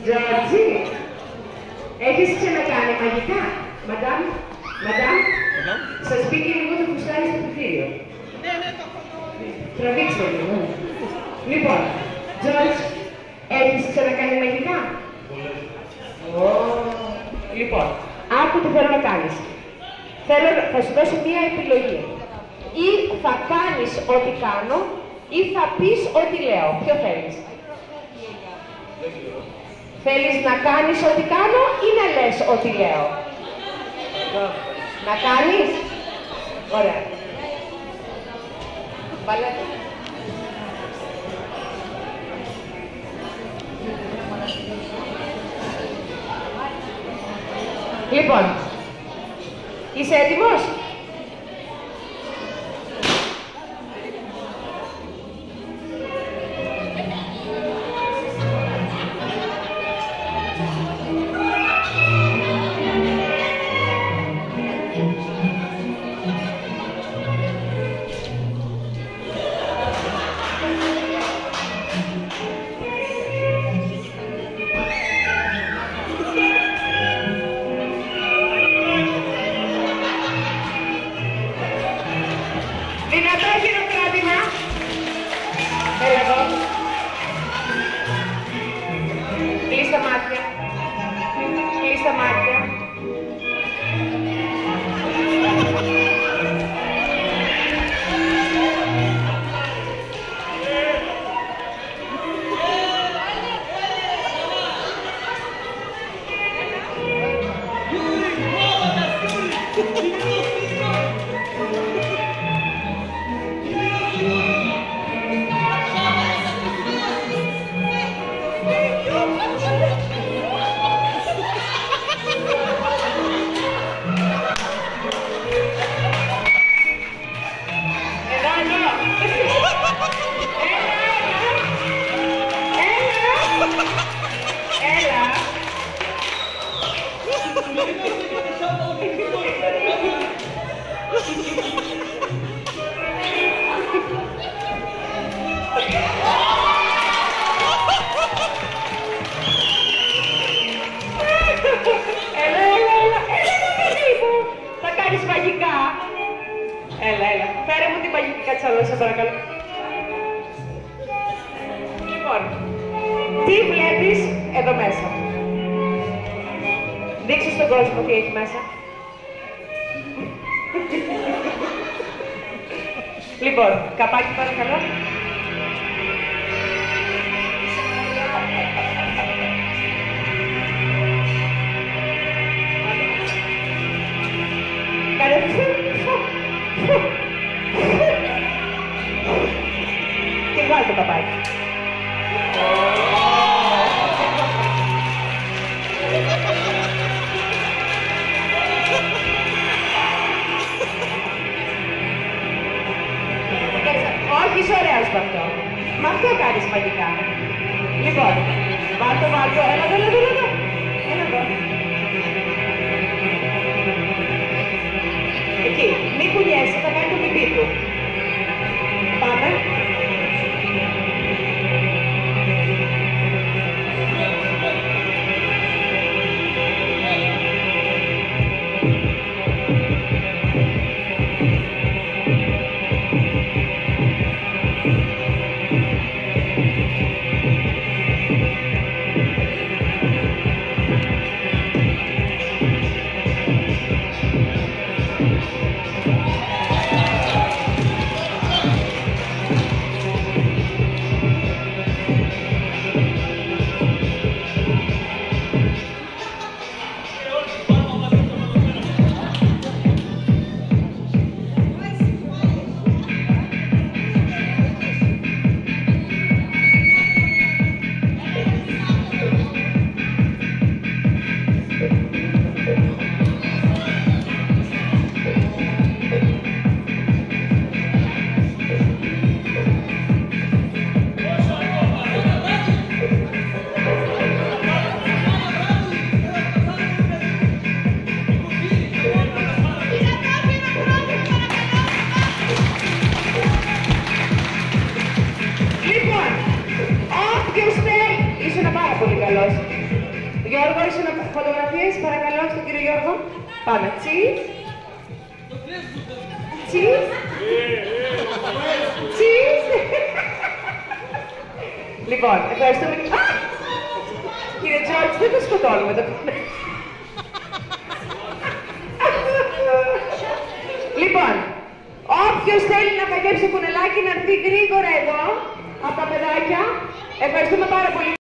Τζόρτζι, έχεις ξανακάνει μαγικά, μαντάμ, σας πήγε λίγο το φουστάρι στο κτίριο. Ναι, το έχω δει. Τραβήξτε λίγο. Λοιπόν, Τζόρτζ, έχεις ξανακάνει μαγικά. Λοιπόν, άκου τι θέλω να κάνεις. Θα σου δώσω μία επιλογή. Ή θα κάνεις ό,τι κάνω, ή θα πεις ό,τι λέω. Ποιο θέλεις? Θέλεις να κάνεις ό,τι κάνω ή να λες ό,τι λέω? Να κάνεις? Ωραία. Βάλε. Λοιπόν, είσαι έτοιμος? Λοιπόν, τι βλέπεις εδώ μέσα? Δείξε στον κόσμο τι έχει μέσα. Λοιπόν, καπάκι παρακαλώ. Κάνε και βγάλει το καπάκι. Όχι, είσαι ωραίος με αυτό. Μα αυτό κάνεις μαγικά. Λοιπόν, βάλτο, έλα εδώ. Έλα εδώ. Εκεί, μη κουνιέσαι, θα κάνει το πιπί του. Πάμε. Γιώργο. Πάμε. Cheese. Cheese. Cheese. Λοιπόν, ευχαριστούμε. Κύριε Τζόρτζ, δεν το σκοτώνουμε το. Λοιπόν, όποιος θέλει να παγέψει κουνελάκι να έρθει γρήγορα εδώ, από τα παιδάκια. Ευχαριστούμε πάρα πολύ.